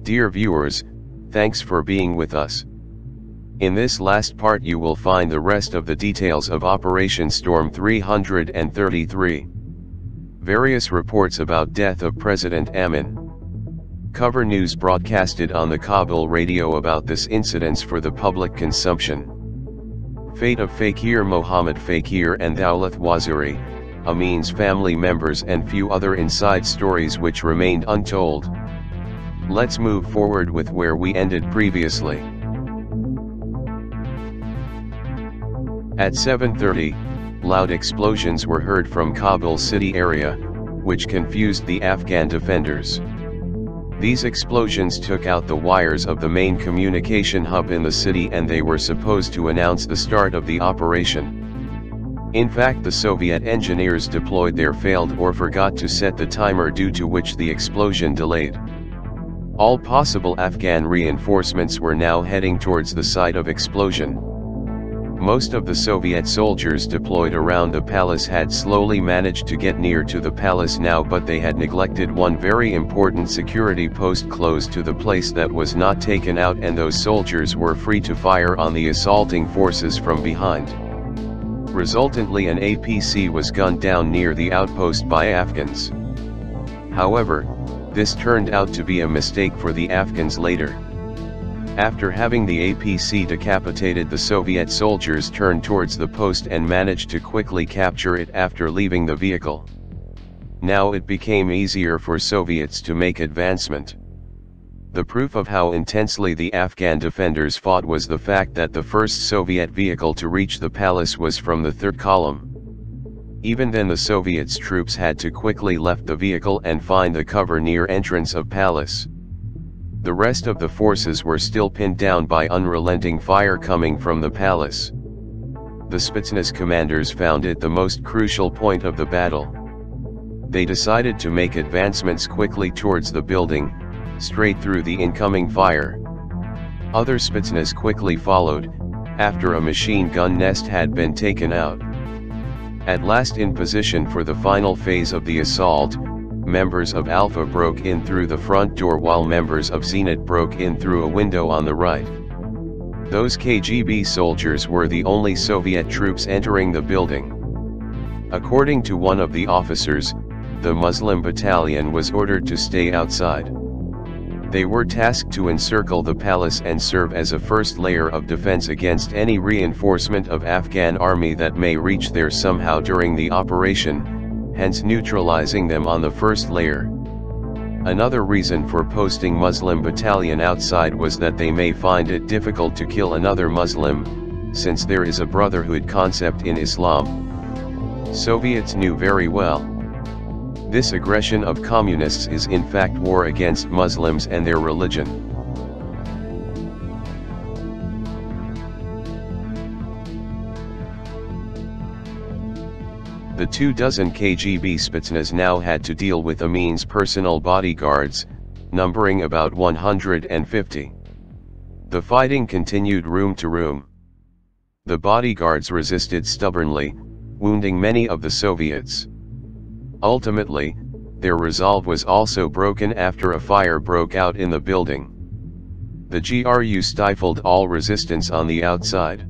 Dear viewers, thanks for being with us. In this last part you will find the rest of the details of Operation Storm 333. Various reports about death of President Amin. Cover news broadcasted on the Kabul radio about this incident for the public consumption. Fate of Fakir Mohammed Fakir and Dawlat Waziri, Amin's family members and few other inside stories which remained untold. Let's move forward with where we ended previously. At 7:30, loud explosions were heard from Kabul city area, which confused the Afghan defenders. These explosions took out the wires of the main communication hub in the city and they were supposed to announce the start of the operation. In fact, the Soviet engineers deployed their failed or forgot to set the timer, due to which the explosion delayed. All possible Afghan reinforcements were now heading towards the site of explosion. Most of the Soviet soldiers deployed around the palace had slowly managed to get near to the palace now, but they had neglected one very important security post close to the place that was not taken out, and those soldiers were free to fire on the assaulting forces from behind. Resultantly, an APC was gunned down near the outpost by Afghans. However, this turned out to be a mistake for the Afghans later. After having the APC decapitated, the Soviet soldiers turned towards the post and managed to quickly capture it after leaving the vehicle. Now it became easier for Soviets to make advancement. The proof of how intensely the Afghan defenders fought was the fact that the first Soviet vehicle to reach the palace was from the third column. Even then the Soviets' troops had to quickly left the vehicle and find the cover near entrance of palace. The rest of the forces were still pinned down by unrelenting fire coming from the palace. The Spetsnaz commanders found it the most crucial point of the battle. They decided to make advancements quickly towards the building, straight through the incoming fire. Other Spetsnaz quickly followed, after a machine gun nest had been taken out. At last, in position for the final phase of the assault, members of Alpha broke in through the front door while members of Zenit broke in through a window on the right. Those KGB soldiers were the only Soviet troops entering the building. According to one of the officers, the Muslim battalion was ordered to stay outside. They were tasked to encircle the palace and serve as a first layer of defense against any reinforcement of Afghan army that may reach there somehow during the operation, hence neutralizing them on the first layer. Another reason for posting Muslim battalion outside was that they may find it difficult to kill another Muslim, since there is a brotherhood concept in Islam. Soviets knew very well. This aggression of communists is in fact war against Muslims and their religion. The 24 KGB Spetsnaz now had to deal with Amin's personal bodyguards, numbering about 150. The fighting continued room to room. The bodyguards resisted stubbornly, wounding many of the Soviets. Ultimately, their resolve was also broken after a fire broke out in the building. The GRU stifled all resistance on the outside.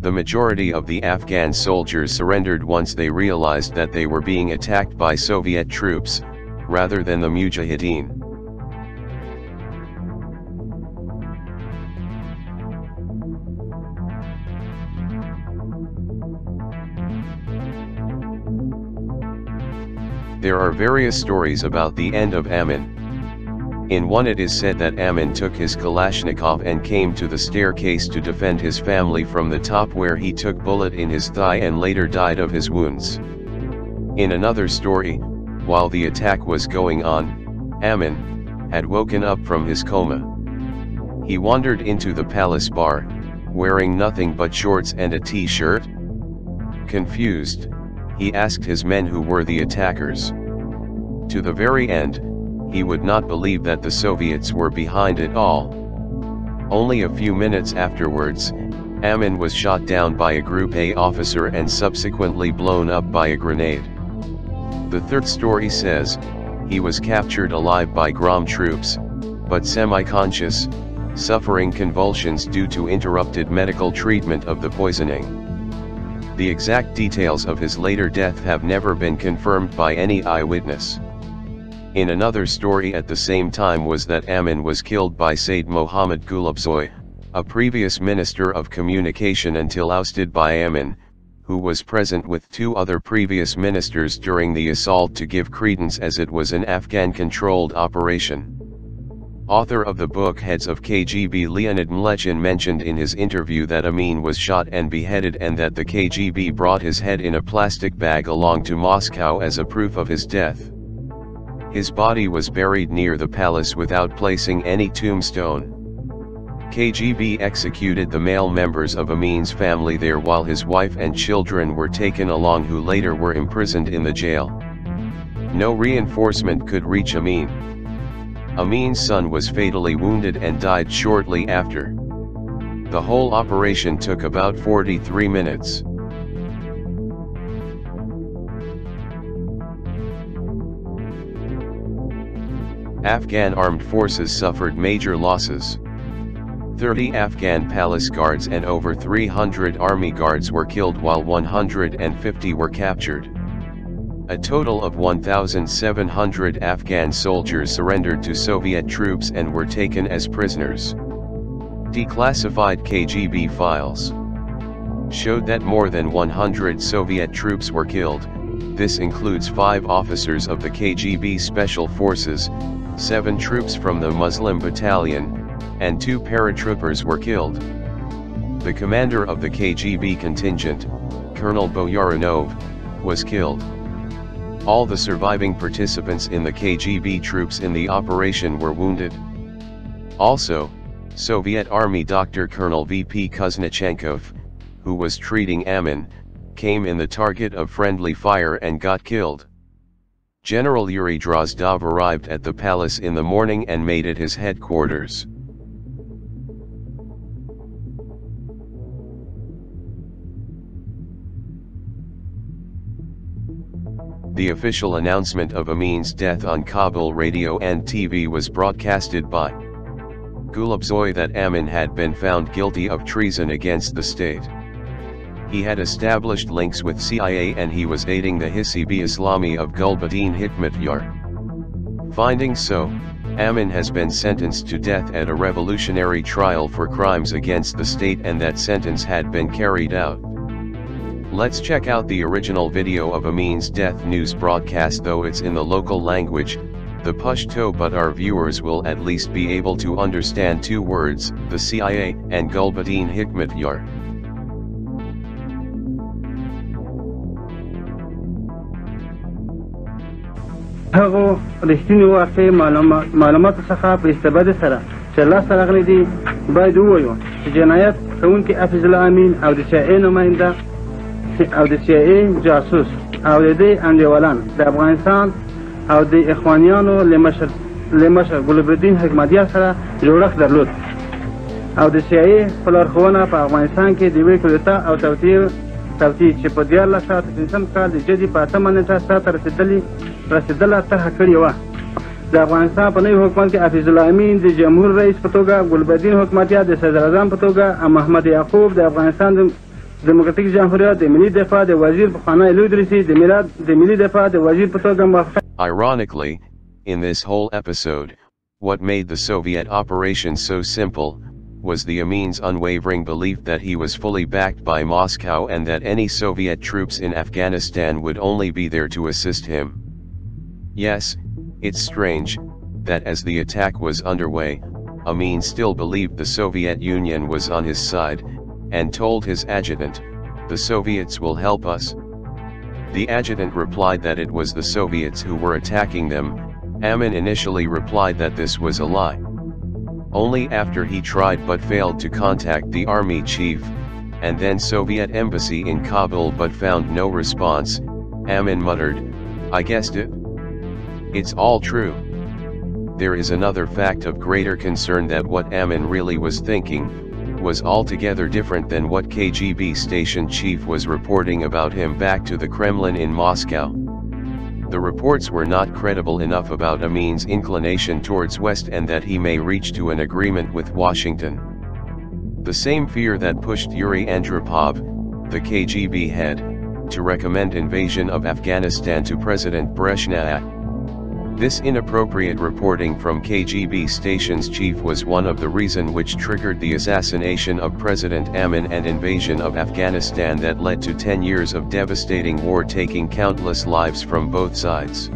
The majority of the Afghan soldiers surrendered once they realized that they were being attacked by Soviet troops, rather than the Mujahideen. There are various stories about the end of Amin. In one it is said that Amin took his Kalashnikov and came to the staircase to defend his family from the top, where he took bullet in his thigh and later died of his wounds. In another story, while the attack was going on, Amin had woken up from his coma. He wandered into the palace bar, wearing nothing but shorts and a t-shirt. Confused, he asked his men who were the attackers. To the very end, he would not believe that the Soviets were behind it all. Only a few minutes afterwards, Amin was shot down by a Group A officer and subsequently blown up by a grenade. The third story says, he was captured alive by GRUM troops, but semi-conscious, suffering convulsions due to interrupted medical treatment of the poisoning. The exact details of his later death have never been confirmed by any eyewitness. In another story at the same time was that Amin was killed by Said Mohammad Gulabzoy, a previous minister of communication until ousted by Amin, who was present with 2 other previous ministers during the assault to give credence as it was an Afghan-controlled operation. Author of the book Heads of KGB Leonid Mlechin mentioned in his interview that Amin was shot and beheaded and that the KGB brought his head in a plastic bag along to Moscow as a proof of his death. His body was buried near the palace without placing any tombstone. KGB executed the male members of Amin's family there while his wife and children were taken along, who later were imprisoned in the jail. No reinforcement could reach Amin. Amin's son was fatally wounded and died shortly after. The whole operation took about 43 minutes. Afghan armed forces suffered major losses. 30 Afghan palace guards and over 300 army guards were killed while 150 were captured. A total of 1,700 Afghan soldiers surrendered to Soviet troops and were taken as prisoners. Declassified KGB files showed that more than 100 Soviet troops were killed. This includes 5 officers of the KGB Special Forces, 7 troops from the Muslim Battalion, and 2 paratroopers were killed. The commander of the KGB contingent, Colonel Boyarinov, was killed. All the surviving participants in the KGB troops in the operation were wounded. Also, Soviet Army Dr. Colonel V.P. Kuznechenkov, who was treating Amin, came in the target of friendly fire and got killed. General Yuri Drozdov arrived at the palace in the morning and made it his headquarters. The official announcement of Amin's death on Kabul radio and TV was broadcasted by Gulabzoy that Amin had been found guilty of treason against the state. He had established links with CIA and he was aiding the Hizb Islami of Gulbuddin Hikmatyar. Finding so, Amin has been sentenced to death at a revolutionary trial for crimes against the state, and that sentence had been carried out. Let's check out the original video of Amin's death news broadcast, though it's in the local language, the Pashto, but our viewers will at least be able to understand 2 words, the CIA and Gulbuddin Hikmatyar. هغه رښتینی واقعي معلومات څخه په استفاده سره چې لاسته راغلي دي باید ووایو چې جنایت کوونکي حافظ الله امین او د CIA نماینده او د CIA جاسوس او د دې انډیوالان د افغانستان او د اخوانیانو له مشر ګلبدین حکمتیار سره جوړښت درلود او د CIA په لارښوونه په افغانستان کې د یوې کودتا او توطیې چې په 1905 کال د جدي په 8 نیټه سرته رسیدله طرحه کړې وه. د افغانستان په نوي حکومت کې حافظ الله امین د جمهور رئیس په توګه، ګلبدین حکمتیار د صدراعظم په توګه، او محمد یعقوب د افغانستان د دموکراتیک جمهوریت د ملي دفاع د وزیر پخوانی لوی درسي د ملي دفاع د وزیر په توګه موافقه. Ironically, in this whole episode, what made the Soviet operation so simple was the Amin's unwavering belief that he was fully backed by Moscow and that any Soviet troops in Afghanistan would only be there to assist him. Yes, it's strange that as the attack was underway, Amin still believed the Soviet Union was on his side, and told his adjutant, "The Soviets will help us." The adjutant replied that it was the Soviets who were attacking them. Amin initially replied that this was a lie. Only after he tried but failed to contact the army chief, and then Soviet embassy in Kabul but found no response, Amin muttered, "I guessed it. It's all true." There is another fact of greater concern, that what Amin really was thinking was altogether different than what KGB station chief was reporting about him back to the Kremlin in Moscow. The reports were not credible enough about Amin's inclination towards West and that he may reach to an agreement with Washington. The same fear that pushed Yuri Andropov, the KGB head, to recommend invasion of Afghanistan to President Brezhnev. This inappropriate reporting from KGB station's chief was one of the reasons which triggered the assassination of President Amin and invasion of Afghanistan that led to 10 years of devastating war taking countless lives from both sides.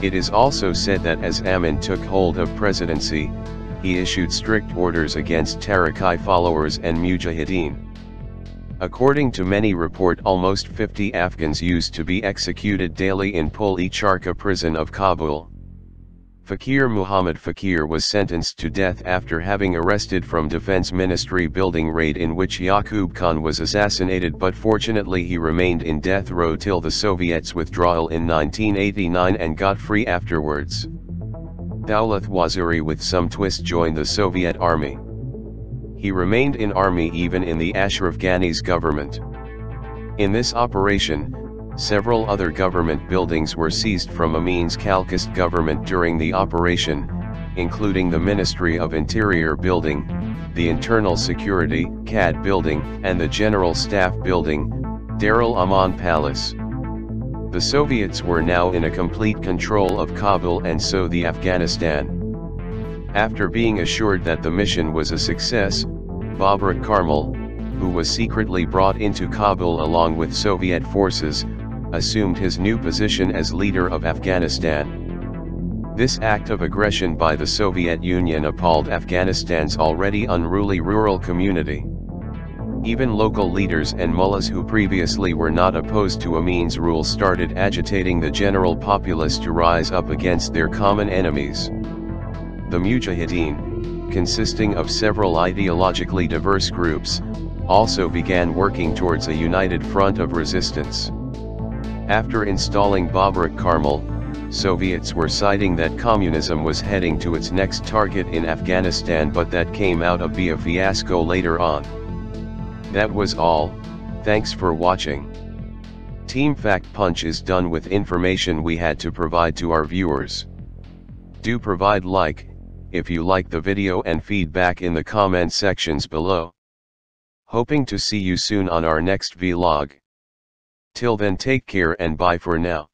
It is also said that as Amin took hold of presidency, he issued strict orders against Tariqi followers and Mujahideen. According to many reports, almost 50 Afghans used to be executed daily in Pul-e-Charkha prison of Kabul. Fakir Muhammad Fakir was sentenced to death after having arrested from Defense Ministry building raid in which Yaqub Khan was assassinated, but fortunately he remained in death row till the Soviets' withdrawal in 1989 and got free afterwards. Dawlat Waziri with some twist joined the Soviet army. He remained in army even in the Ashraf Ghani's government. In this operation, several other government buildings were seized from Amin's Khalqist government during the operation, including the Ministry of Interior building, the Internal Security (CAD) building, and the General Staff building, Darul Aman Palace. The Soviets were now in a complete control of Kabul and so the Afghanistan. After being assured that the mission was a success, Babrak Karmal, who was secretly brought into Kabul along with Soviet forces, assumed his new position as leader of Afghanistan. This act of aggression by the Soviet Union appalled Afghanistan's already unruly rural community. Even local leaders and mullahs who previously were not opposed to Amin's rule started agitating the general populace to rise up against their common enemies. The Mujahideen, consisting of several ideologically diverse groups, also began working towards a united front of resistance. After installing Babrak Karmal, Soviets were citing that communism was heading to its next target in Afghanistan, but that came out to be a fiasco later on. That was all. Thanks for watching. Team Fact Punch is done with information we had to provide to our viewers. Do provide like if you like the video and feedback in the comment sections below. Hoping to see you soon on our next vlog. Till then, take care and bye for now.